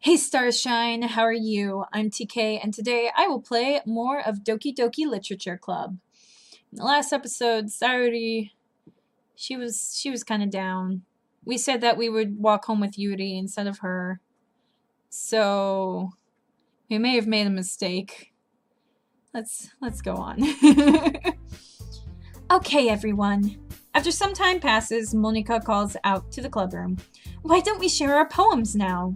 Hey Starshine, how are you? I'm TK, and today I will play more of Doki Doki Literature Club. In the last episode, Sayori, she was kind of down. We said that we would walk home with Yuri instead of her, so we may have made a mistake. Let's go on. Okay, everyone. After some time passes, Monika calls out to the club room. Why don't we share our poems now?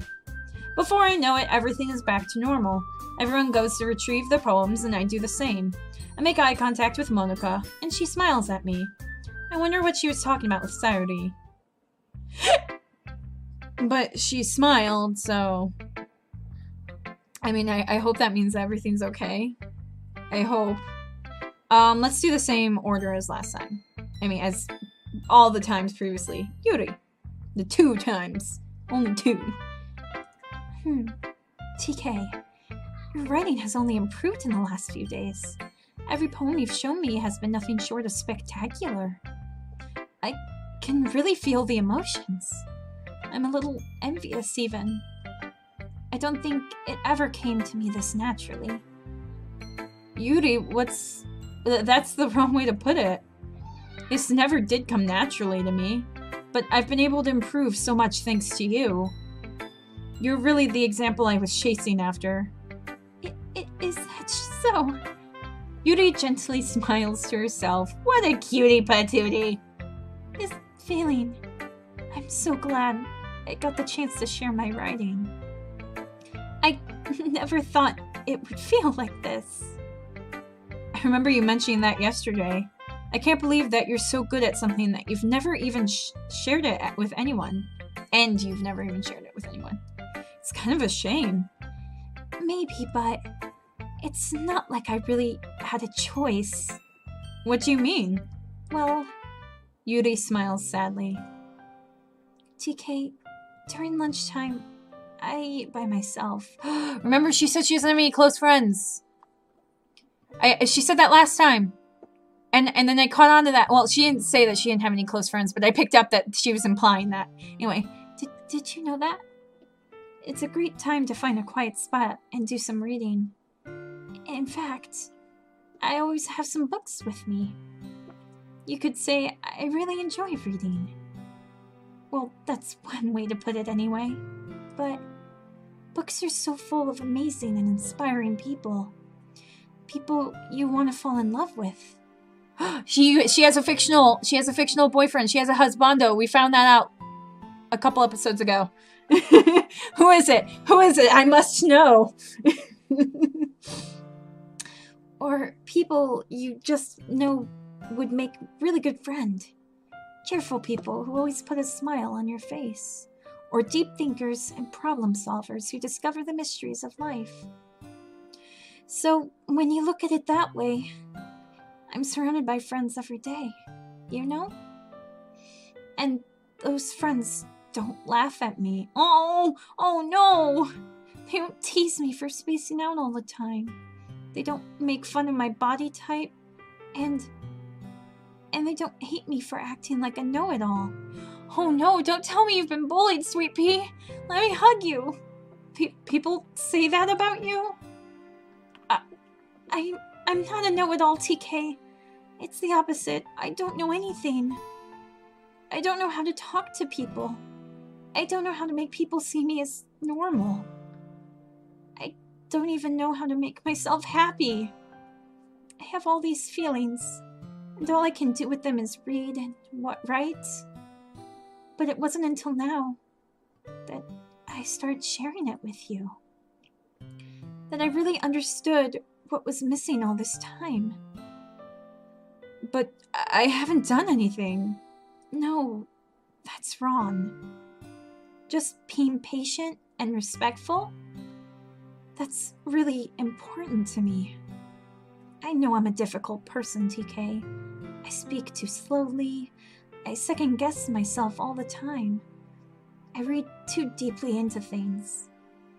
Before I know it, everything is back to normal. Everyone goes to retrieve their poems, and I do the same. I make eye contact with Monika, and she smiles at me. I wonder what she was talking about with Sayori. But she smiled, so... I mean, I hope that means everything's okay. I hope. Let's do the same order as last time. I mean, as all the times previously. Yuri. The 2 times. Only 2. TK, your writing has only improved in the last few days. Every poem you've shown me has been nothing short of spectacular. I can really feel the emotions. I'm a little envious even. I don't think it ever came to me this naturally. Yuri, that's the wrong way to put it. This never did come naturally to me, but I've been able to improve so much thanks to you. You're really the example I was chasing after. Is that so? Yuri gently smiles to herself. What a cutie patootie! This feeling. I'm so glad I got the chance to share my writing. I never thought it would feel like this. I remember you mentioning that yesterday. I can't believe that you're so good at something that you've never even shared it with anyone. And you've never even shared it with anyone. It's kind of a shame. Maybe, but it's not like I really had a choice. What do you mean? Well, Yuri smiles sadly. TK, during lunchtime, I ate by myself. Remember, she said she doesn't have any close friends. She said that last time. And then I caught on to that. Well, she didn't say that she didn't have any close friends, but I picked up that she was implying that. Anyway, did you know that? It's a great time to find a quiet spot and do some reading. In fact, I always have some books with me. You could say I really enjoy reading. Well, that's one way to put it anyway. But books are so full of amazing and inspiring people. People you want to fall in love with. She has a fictional boyfriend. She has a husbando. We found that out a couple episodes ago. Who is it? I must know. Or people you just know would make really good friend. Cheerful people who always put a smile on your face. Or deep thinkers and problem solvers who discover the mysteries of life. So when you look at it that way, I'm surrounded by friends every day, you know? And those friends don't laugh at me. Oh no! They don't tease me for spacing out all the time. They don't make fun of my body type. And they don't hate me for acting like a know-it-all. Oh no, don't tell me you've been bullied, sweet pea. Let me hug you. People say that about you? I'm not a know-it-all, TK. It's the opposite. I don't know anything. I don't know how to talk to people. I don't know how to make people see me as normal. I don't even know how to make myself happy. I have all these feelings, and all I can do with them is read and write. But it wasn't until now that I started sharing it with you that I really understood what was missing all this time. But I haven't done anything. No, that's wrong. Just being patient and respectful, that's really important to me. I know I'm a difficult person, TK. I speak too slowly. I second-guess myself all the time. I read too deeply into things.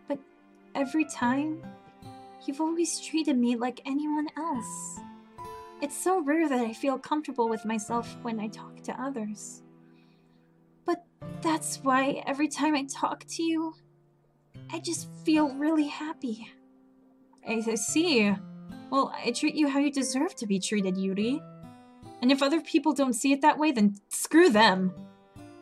But every time, you've always treated me like anyone else. It's so rare that I feel comfortable with myself when I talk to others. But that's why every time I talk to you, I just feel really happy. I see. Well, I treat you how you deserve to be treated, Yuri. And if other people don't see it that way, then screw them.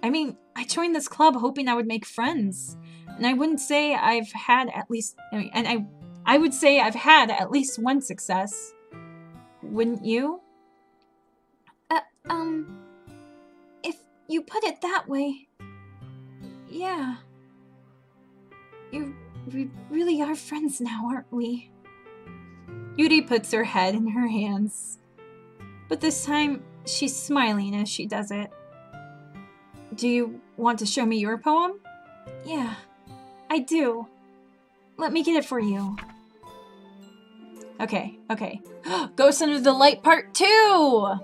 I mean, I joined this club hoping I would make friends. And I wouldn't say I've had at least... I would say I've had at least one success. Wouldn't you? If you put it that way... Yeah. We really are friends now, aren't we? Yuri puts her head in her hands. But this time, she's smiling as she does it. Do you want to show me your poem? Yeah, I do. Let me get it for you. Okay. Ghost Under the Light Part 2!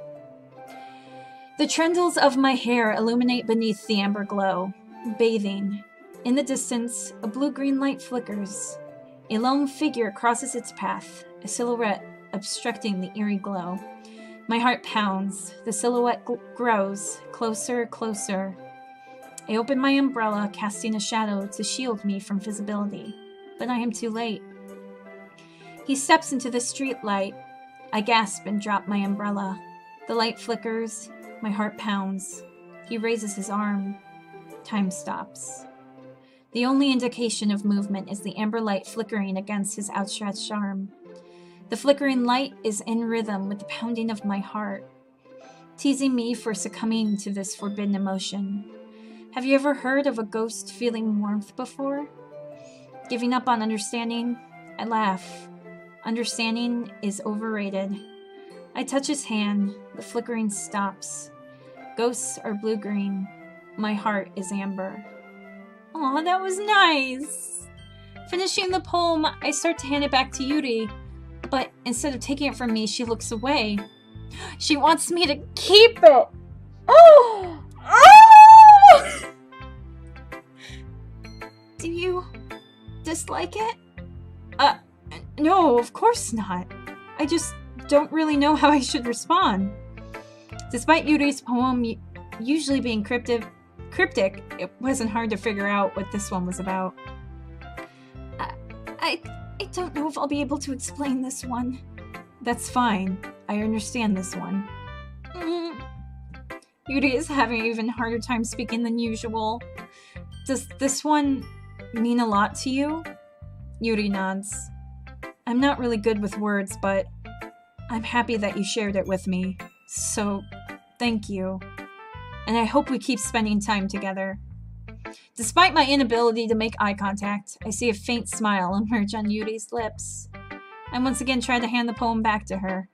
The trendles of my hair illuminate beneath the amber glow, bathing. In the distance, a blue-green light flickers. A lone figure crosses its path, a silhouette obstructing the eerie glow. My heart pounds. The silhouette grows, closer. I open my umbrella, casting a shadow to shield me from visibility. But I am too late. He steps into the streetlight. I gasp and drop my umbrella. The light flickers. My heart pounds. He raises his arm. Time stops. The only indication of movement is the amber light flickering against his outstretched arm. The flickering light is in rhythm with the pounding of my heart, teasing me for succumbing to this forbidden emotion. Have you ever heard of a ghost feeling warmth before? Giving up on understanding? I laugh. Understanding is overrated. I touch his hand. The flickering stops. Ghosts are blue-green. My heart is amber. Aw, that was nice! Finishing the poem, I start to hand it back to Yuri, but instead of taking it from me, she looks away. She wants me to keep it! Oh! Oh! Do you dislike it? No, of course not. I just don't really know how I should respond. Despite Yuri's poem usually being cryptic, it wasn't hard to figure out what this one was about. I don't know if I'll be able to explain this one. That's fine. I understand this one. Yuri is having an even harder time speaking than usual. Does this one mean a lot to you? Yuri nods. I'm not really good with words, but I'm happy that you shared it with me. So, thank you. And I hope we keep spending time together. Despite my inability to make eye contact, I see a faint smile emerge on Yuri's lips. I once again try to hand the poem back to her,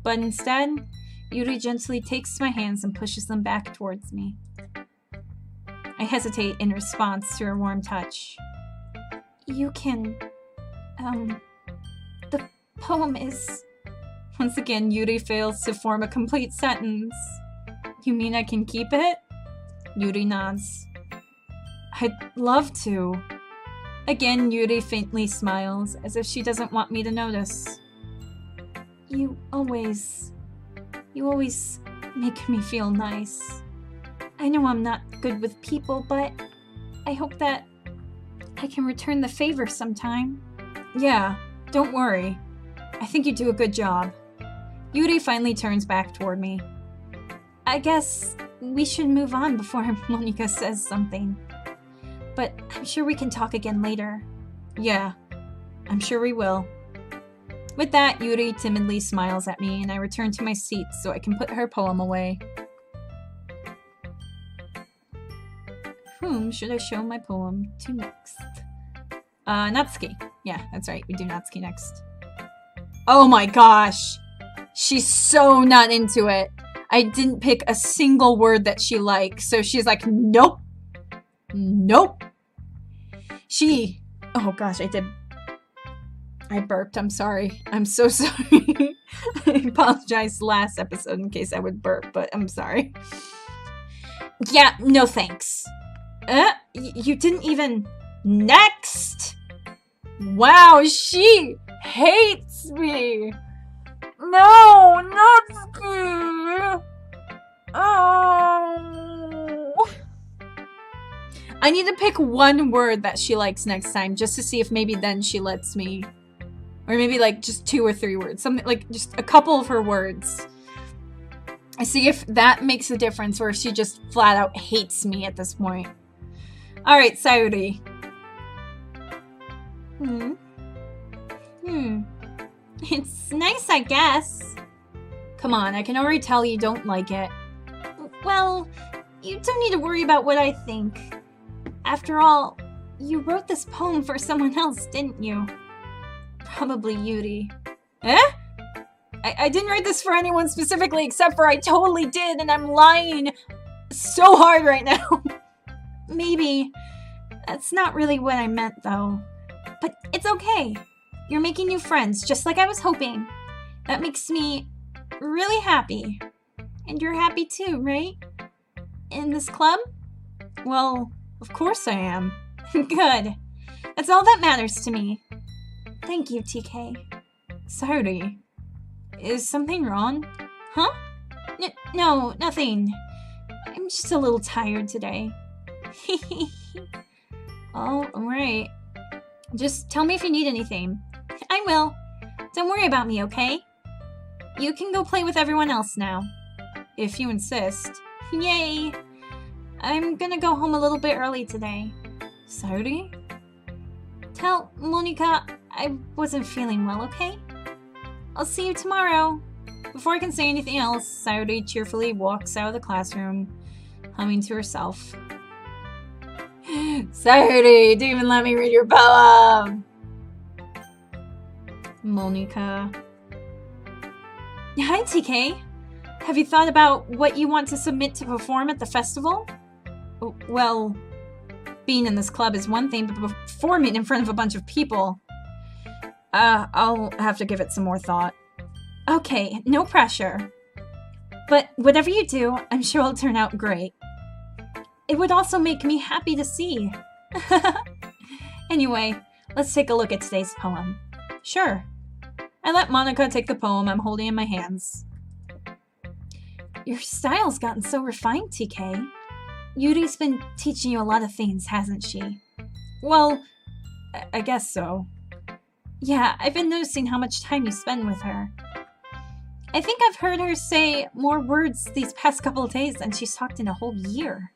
but instead, Yuri gently takes my hands and pushes them back towards me. I hesitate in response to her warm touch. You can... the poem is... Once again, Yuri fails to form a complete sentence. You mean I can keep it? Yuri nods. I'd love to. Again, Yuri faintly smiles, as if she doesn't want me to notice. You always make me feel nice. I know I'm not good with people, but I hope that I can return the favor sometime. Yeah, don't worry. I think you do a good job. Yuri finally turns back toward me. I guess we should move on before Monika says something. But I'm sure we can talk again later. Yeah, I'm sure we will. With that, Yuri timidly smiles at me, and I return to my seat so I can put her poem away. Whom should I show my poem to next? Natsuki. Yeah, that's right, we do Natsuki next. Oh my gosh! She's so not into it. I didn't pick a single word that she likes, so she's like, nope. Nope. Oh gosh, I burped, I'm sorry. I'm so sorry. I apologized last episode in case I would burp, but I'm sorry. Yeah, no thanks. You didn't even... Next! Wow, she hates me! No, Natsuki! Oh! I need to pick one word that she likes next time, just to see if maybe then she lets me. Or maybe like just 2 or 3 words. Something like just a couple of her words. I see if that makes a difference or if she just flat out hates me at this point. Alright, Sayori. It's nice, I guess. Come on, I can already tell you don't like it. Well, you don't need to worry about what I think. After all, you wrote this poem for someone else, didn't you? Probably Yuri. Eh? I didn't write this for anyone specifically except for I totally did, and I'm lying so hard right now. Maybe. That's not really what I meant, though. But it's okay. You're making new friends, just like I was hoping. That makes me really happy. And you're happy too, right? In this club? Well, of course I am. Good. That's all that matters to me. Thank you, TK. Sayori. Is something wrong? Huh? No, nothing. I'm just a little tired today. Oh, alright. Just tell me if you need anything. I will. Don't worry about me, okay? You can go play with everyone else now. If you insist. Yay! I'm gonna go home a little bit early today. Sayori? Tell Monika I wasn't feeling well, okay? I'll see you tomorrow. Before I can say anything else, Sayori cheerfully walks out of the classroom, humming to herself. Sayori, you didn't even let me read your poem! Monika. Hi, TK. Have you thought about what you want to submit to perform at the festival? Well, being in this club is one thing, but performing in front of a bunch of people... I'll have to give it some more thought. Okay, no pressure. But whatever you do, I'm sure it'll turn out great. It would also make me happy to see. Anyway, let's take a look at today's poem. Sure. I let Monika take the poem I'm holding in my hands. Your style's gotten so refined, TK. Yuri's been teaching you a lot of things, hasn't she? Well, I guess so. Yeah, I've been noticing how much time you spend with her. I think I've heard her say more words these past couple of days than she's talked in a whole year.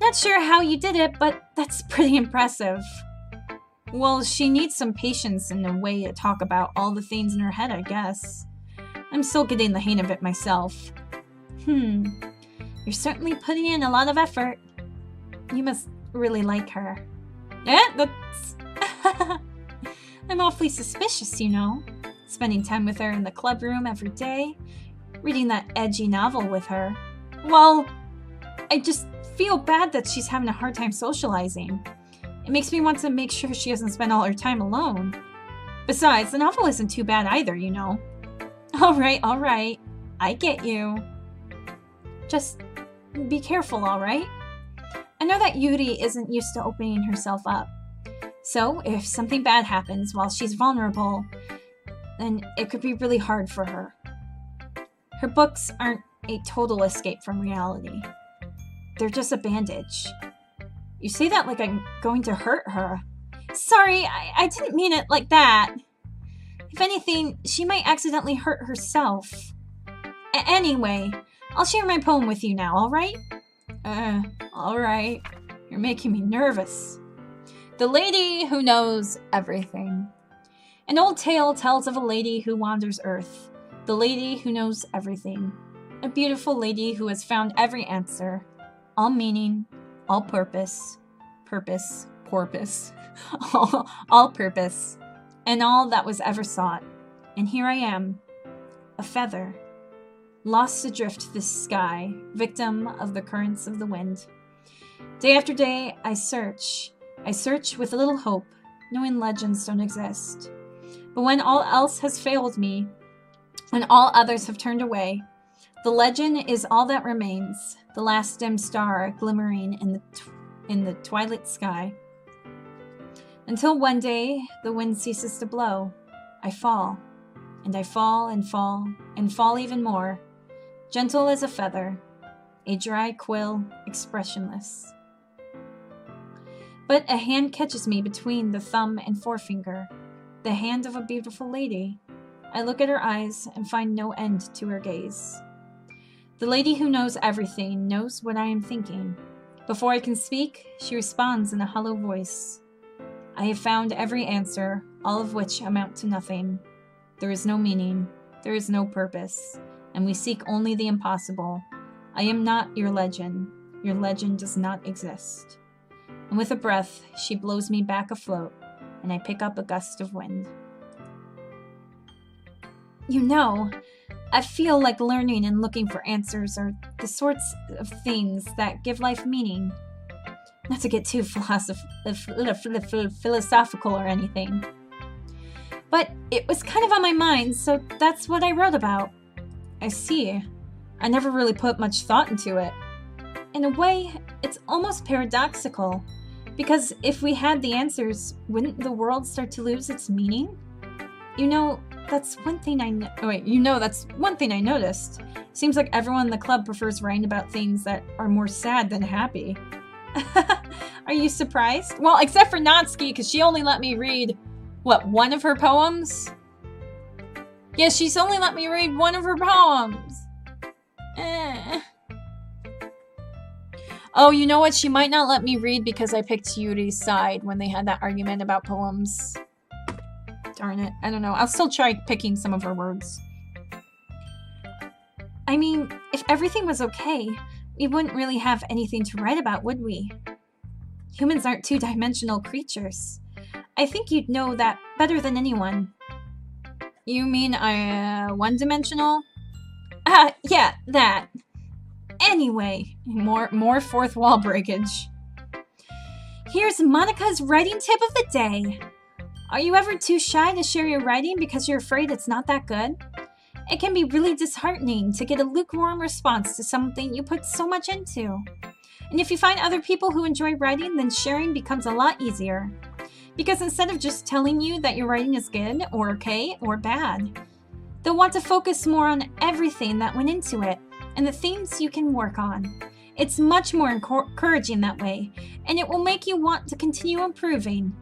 Not sure how you did it, but that's pretty impressive. Well, she needs some patience and a way to talk about all the things in her head, I guess. I'm still getting the hang of it myself. You're certainly putting in a lot of effort. You must really like her. That's... I'm awfully suspicious, you know. Spending time with her in the club room every day. Reading that edgy novel with her. Well, I just feel bad that she's having a hard time socializing. It makes me want to make sure she doesn't spend all her time alone. Besides, the novel isn't too bad either, you know. Alright. I get you. Just be careful, alright? I know that Yuri isn't used to opening herself up. So, if something bad happens while she's vulnerable, then it could be really hard for her. Her books aren't a total escape from reality. They're just a bandage. You say that like I'm going to hurt her. Sorry, I didn't mean it like that. If anything, she might accidentally hurt herself. Anyway, I'll share my poem with you now, alright? Alright. You're making me nervous. The Lady Who Knows Everything. An old tale tells of a lady who wanders Earth. The lady who knows everything. A beautiful lady who has found every answer. All meaning, all purpose, all purpose, and all that was ever sought. And here I am, a feather, lost adrift this sky, victim of the currents of the wind. Day after day, I search with a little hope, knowing legends don't exist. But when all else has failed me, when all others have turned away, the legend is all that remains, the last dim star glimmering in the twilight sky. Until one day, the wind ceases to blow. I fall, and I fall and fall, and fall even more, gentle as a feather, a dry quill, expressionless. But a hand catches me between the thumb and forefinger. The hand of a beautiful lady. I look at her eyes and find no end to her gaze. The lady who knows everything knows what I am thinking. Before I can speak, she responds in a hollow voice. I have found every answer, all of which amount to nothing. There is no meaning, there is no purpose, and we seek only the impossible. I am not your legend does not exist. And with a breath, she blows me back afloat, and I pick up a gust of wind. You know, I feel like learning and looking for answers are the sorts of things that give life meaning. Not to get too philosophical or anything. But it was kind of on my mind, so that's what I wrote about. I see. I never really put much thought into it. In a way, it's almost paradoxical. Because if we had the answers, wouldn't the world start to lose its meaning? That's one thing I noticed. Seems like everyone in the club prefers writing about things that are more sad than happy. Are you surprised? Well, except for Natsuki, because she only let me read, one of her poems? Yeah, she's only let me read one of her poems. Oh, you know what? She might not let me read because I picked Yuri's side when they had that argument about poems. Darn it. I don't know. I'll still try picking some of her words. I mean, if everything was okay, we wouldn't really have anything to write about, would we? Humans aren't two-dimensional creatures. I think you'd know that better than anyone. You mean one-dimensional? Yeah, that. Anyway, more fourth wall breakage. Here's Monika's writing tip of the day. Are you ever too shy to share your writing because you're afraid it's not that good? It can be really disheartening to get a lukewarm response to something you put so much into. And if you find other people who enjoy writing, then sharing becomes a lot easier. Because instead of just telling you that your writing is good, or okay, or bad, they'll want to focus more on everything that went into it, and the things you can work on. It's much more encouraging that way, and it will make you want to continue improving.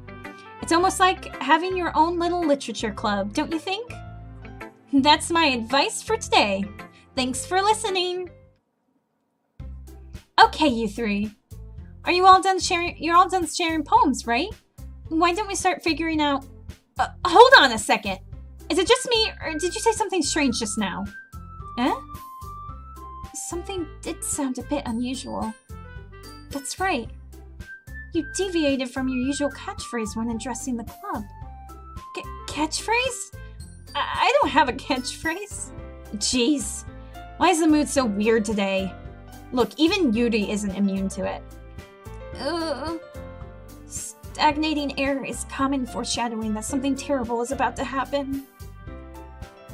It's almost like having your own little literature club, don't you think? That's my advice for today. Thanks for listening. Okay, you three. Are you all done sharing? You're all done sharing poems, right? Why don't we start figuring out... hold on a second. Is it just me, or did you say something strange just now? Something did sound a bit unusual. That's right. You deviated from your usual catchphrase when addressing the club. Catchphrase? I don't have a catchphrase. Jeez. Why is the mood so weird today? Look, even Yuri isn't immune to it. Stagnating air is common foreshadowing that something terrible is about to happen.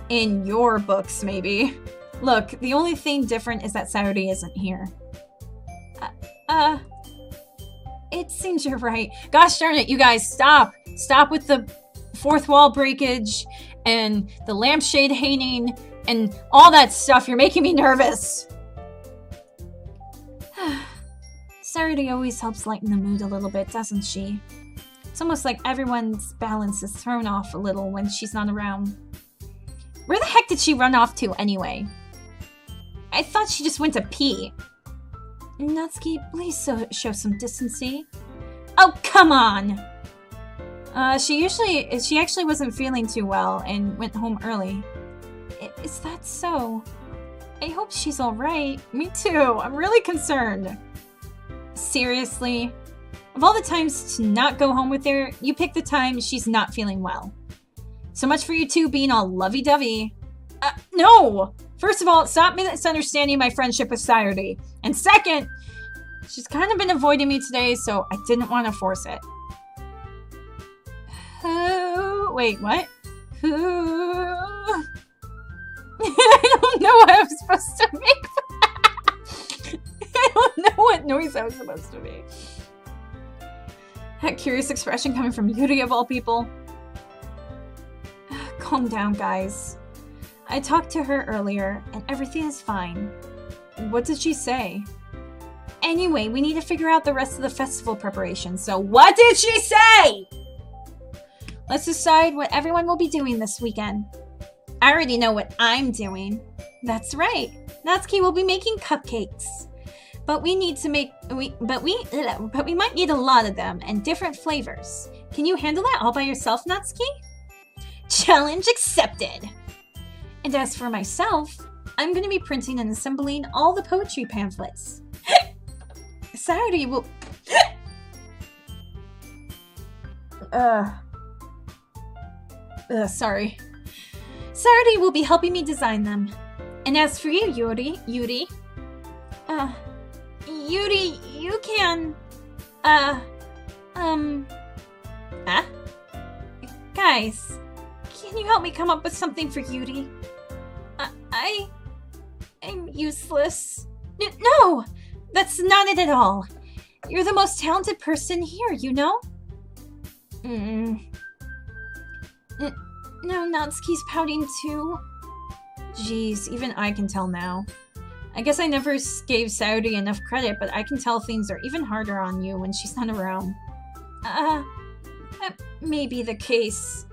In your books, maybe. Look, the only thing different is that Sayori isn't here. It seems you're right. Gosh darn it, you guys, stop! Stop with the fourth wall breakage and the lampshade hanging and all that stuff. You're making me nervous. Sayori always helps lighten the mood a little bit, doesn't she? It's almost like everyone's balance is thrown off a little when she's not around. Where the heck did she run off to anyway? I thought she just went to pee. Natsuki, please show some decency. Oh, come on! She actually wasn't feeling too well and went home early. Is that so? I hope she's alright. Me too. I'm really concerned. Seriously? Of all the times to not go home with her, you pick the time she's not feeling well. So much for you two being all lovey-dovey. No! First of all, stop misunderstanding my friendship with Sayori. And second, she's kind of been avoiding me today, so I didn't want to force it. Wait, what? I don't know what I was supposed to make. I don't know what noise I was supposed to make. That curious expression coming from Yuri of all people. Calm down, guys. I talked to her earlier, and everything is fine. What did she say? Anyway, we need to figure out the rest of the festival preparation, so what did she say? Let's decide what everyone will be doing this weekend. I already know what I'm doing. That's right. Natsuki will be making cupcakes. But we need to make we might need a lot of them and different flavors. Can you handle that all by yourself, Natsuki? Challenge accepted. And as for myself, I'm going to be printing and assembling all the poetry pamphlets. Sayori will sorry. Sayori will be helping me design them. And as for you, Yuri, you can, guys, can you help me come up with something for Yuri? I'm useless. No, that's not it at all. You're the most talented person here, you know? No, Natsuki's pouting too. Jeez, even I can tell now. I guess I never gave Sayori enough credit, but I can tell things are even harder on you when she's not around. That may be the case.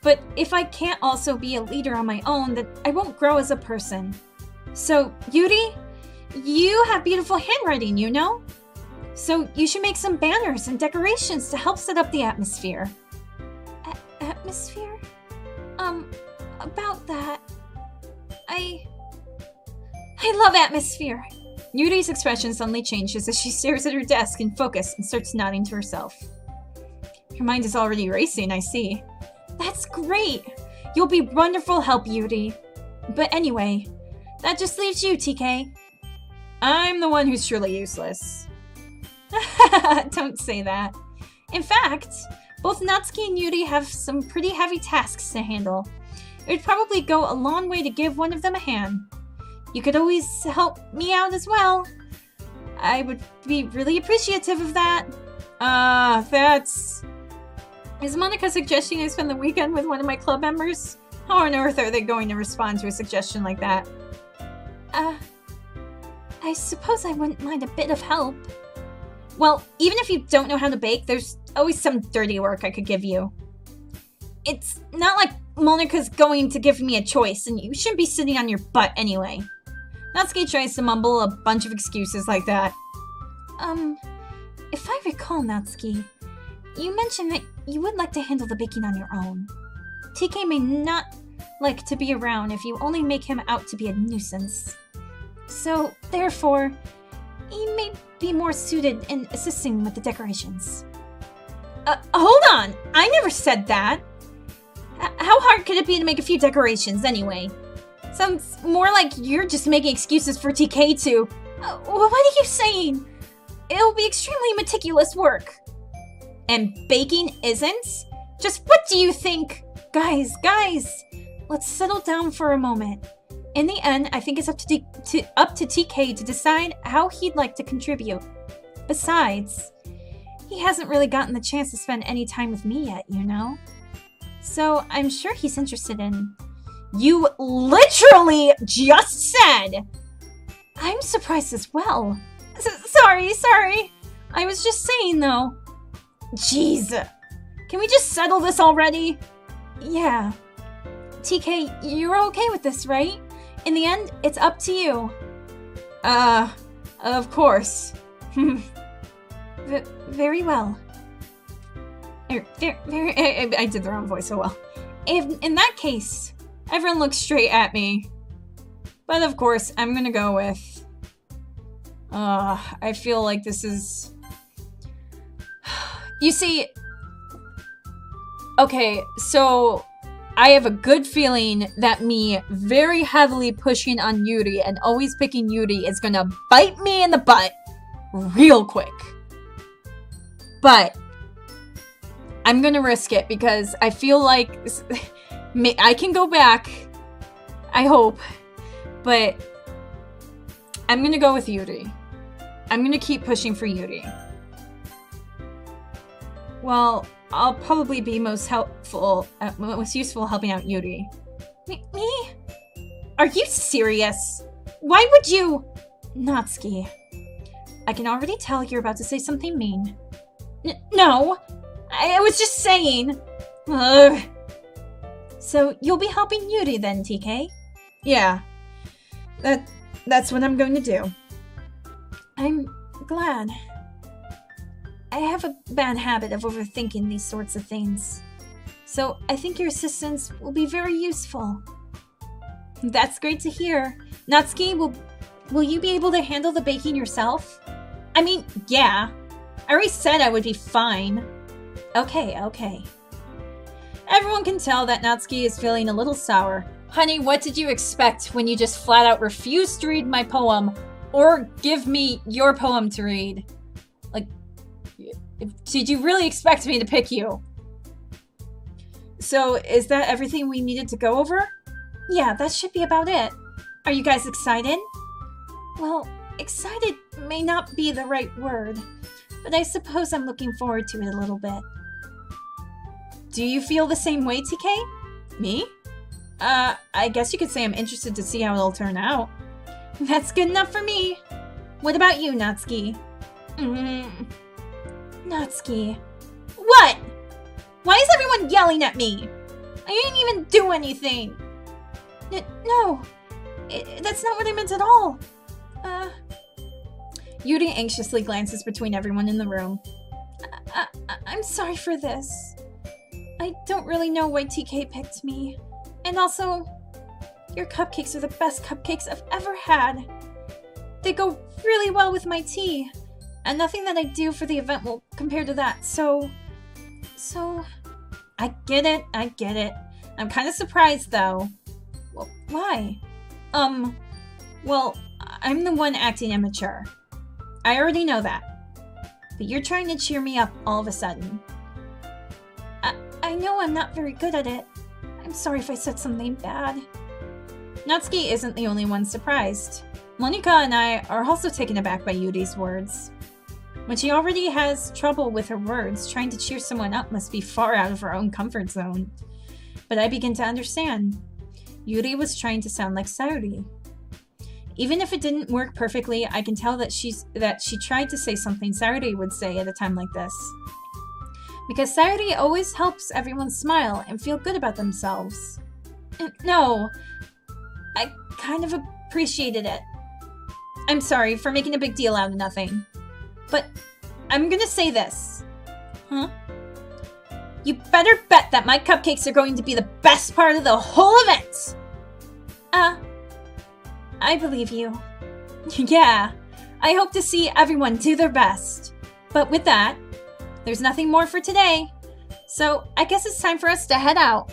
But if I can't also be a leader on my own, then I won't grow as a person. So, Yuri, you have beautiful handwriting, you know? So you should make some banners and decorations to help set up the atmosphere. Atmosphere? About that... I love atmosphere. Yuri's expression suddenly changes as she stares at her desk in focus and starts nodding to herself. Your mind is already racing, I see. That's great! You'll be wonderful help, Yuri. But anyway, that just leaves you, TK. I'm the one who's truly useless. Don't say that. In fact, both Natsuki and Yuri have some pretty heavy tasks to handle. It would probably go a long way to give one of them a hand. You could always help me out as well. I would be really appreciative of that. Is Monika suggesting I spend the weekend with one of my club members? How on earth are they going to respond to a suggestion like that? I suppose I wouldn't mind a bit of help. Well, even if you don't know how to bake, there's always some dirty work I could give you. It's not like Monika's going to give me a choice, and you shouldn't be sitting on your butt anyway. Natsuki tries to mumble a bunch of excuses like that. If I recall, Natsuki, you mentioned that you would like to handle the baking on your own. TK may not like to be around if you only make him out to be a nuisance. So, therefore, he may be more suited in assisting with the decorations. Hold on! I never said that! How hard could it be to make a few decorations, anyway? Sounds more like you're just making excuses for TK to... what are you saying? It'll be extremely meticulous work. And baking isn't? Just what do you think? Guys, let's settle down for a moment. In the end, I think it's up to TK to decide how he'd like to contribute. Besides, he hasn't really gotten the chance to spend any time with me yet, you know? So I'm sure he's interested in... You literally just said! I'm surprised as well. Sorry. I was just saying, though. Jeez. Can we just settle this already? Yeah. TK, you're okay with this, right? In the end, it's up to you. Of course. Very well. I did the wrong voice so well. In that case, everyone looks straight at me. But of course, I'm gonna go with... I feel like this is... You see... Okay, so... I have a good feeling that me very heavily pushing on Yuri and always picking Yuri is gonna bite me in the butt real quick. But I'm gonna risk it because I feel like I can go back, I hope, but I'm gonna go with Yuri. I'm gonna keep pushing for Yuri. Well, I'll probably be most useful helping out Yuri. Me? Are you serious? Why would you... Natsuki. I can already tell you're about to say something mean. No! I was just saying! Ugh. So, you'll be helping Yuri then, TK? Yeah. That's what I'm going to do. I'm glad. I have a bad habit of overthinking these sorts of things. So, I think your assistance will be very useful. That's great to hear. Natsuki, will you be able to handle the baking yourself? I mean, yeah. I already said I would be fine. Okay. Everyone can tell that Natsuki is feeling a little sour. Honey, what did you expect when you just flat out refused to read my poem or give me your poem to read? Like, did you really expect me to pick you? So, is that everything we needed to go over? Yeah, that should be about it. Are you guys excited? Well, excited may not be the right word, but I suppose I'm looking forward to it a little bit. Do you feel the same way, TK? Me? I guess you could say I'm interested to see how it'll turn out. That's good enough for me. What about you, Natsuki? Natsuki. What? Why is everyone yelling at me? I didn't even do anything. No. That's not what I meant at all. Yuri anxiously glances between everyone in the room. I'm sorry for this. I don't really know why TK picked me. And also, your cupcakes are the best cupcakes I've ever had. They go really well with my tea. And nothing that I do for the event will compare to that, so... I get it. I'm kind of surprised, though. Well, why? Well, I'm the one acting immature. I already know that. But you're trying to cheer me up all of a sudden. I know I'm not very good at it. I'm sorry if I said something bad. Natsuki isn't the only one surprised. Monika and I are also taken aback by Yuri's words. When she already has trouble with her words, trying to cheer someone up must be far out of her own comfort zone. But I begin to understand. Yuri was trying to sound like Sayori. Even if it didn't work perfectly, I can tell that she tried to say something Sayori would say at a time like this. Because Sayori always helps everyone smile and feel good about themselves. No, I kind of appreciated it. I'm sorry for making a big deal out of nothing. But I'm gonna say this. Huh? You better bet that my cupcakes are going to be the best part of the whole event! I believe you. Yeah, I hope to see everyone do their best. But with that, there's nothing more for today. So I guess it's time for us to head out.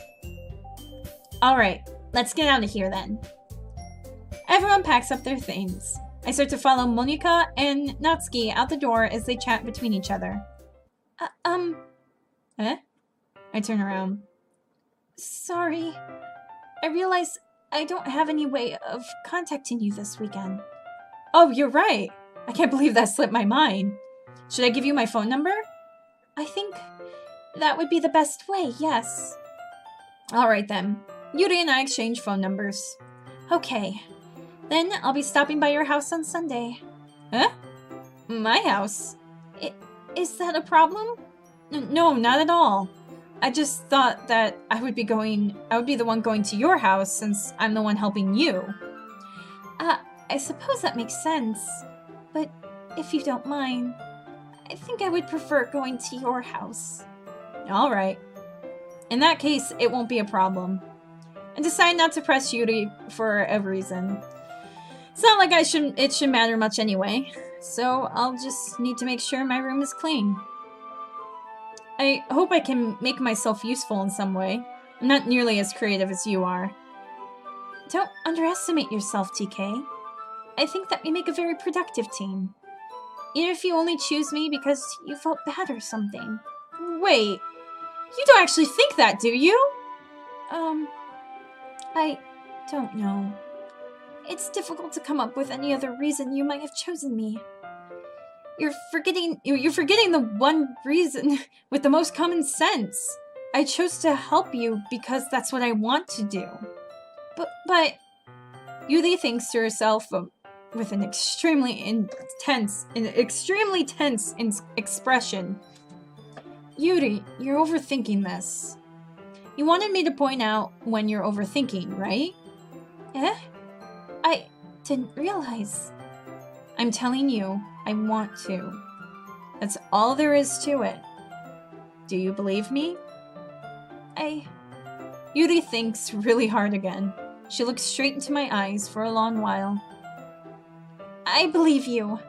Alright, let's get out of here then. Everyone packs up their things. I start to follow Monika and Natsuki out the door as they chat between each other. Eh? I turn around. Sorry. I realize I don't have any way of contacting you this weekend. Oh, you're right. I can't believe that slipped my mind. Should I give you my phone number? I think that would be the best way, yes. Alright then. Yuri and I exchange phone numbers. Okay. Then I'll be stopping by your house on Sunday. Huh? My house? Is that a problem? No, not at all. I just thought that I would be the one going to your house since I'm the one helping you. I suppose that makes sense. But if you don't mind, I think I would prefer going to your house. Alright. In that case, it won't be a problem. And decide not to press Yuri for a reason. It's not like it should matter much anyway. So I'll just need to make sure my room is clean. I hope I can make myself useful in some way. I'm not nearly as creative as you are. Don't underestimate yourself, TK. I think that we make a very productive team. Even if you only choose me because you felt bad or something. Wait, you don't actually think that, do you? I don't know. It's difficult to come up with any other reason you might have chosen me. You're forgetting the one reason with the most common sense. I chose to help you because that's what I want to do. But Yuri thinks to herself with an extremely tense expression. Yuri, you're overthinking this. You wanted me to point out when you're overthinking, right? Eh? I didn't realize. I'm telling you, I want to. That's all there is to it. Do you believe me? Yuri thinks really hard again. She looks straight into my eyes for a long while. I believe you.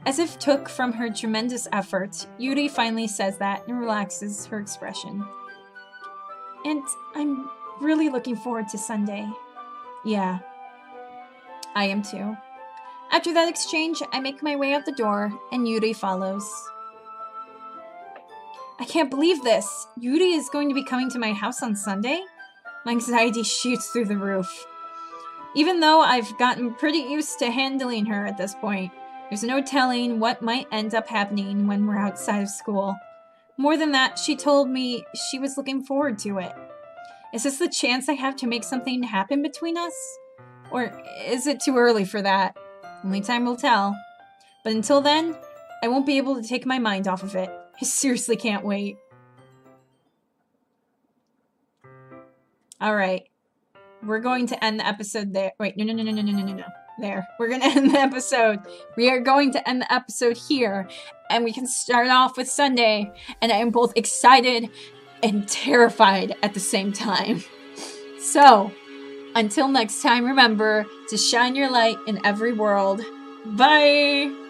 As if took from her tremendous effort, Yuri finally says that and relaxes her expression. And I'm really looking forward to Sunday. Yeah, I am too. After that exchange, I make my way out the door, and Yuri follows. I can't believe this! Yuri is going to be coming to my house on Sunday? My anxiety shoots through the roof. Even though I've gotten pretty used to handling her at this point, there's no telling what might end up happening when we're outside of school. More than that, she told me she was looking forward to it. Is this the chance I have to make something happen between us? Or is it too early for that? Only time will tell. But until then, I won't be able to take my mind off of it. I seriously can't wait. Alright. We're going to end the episode there. Wait, no. There. We're going to end the episode. We are going to end the episode here. And we can start off with Sunday. And I am both excited and terrified at the same time. So, until next time, remember to shine your light in every world. Bye!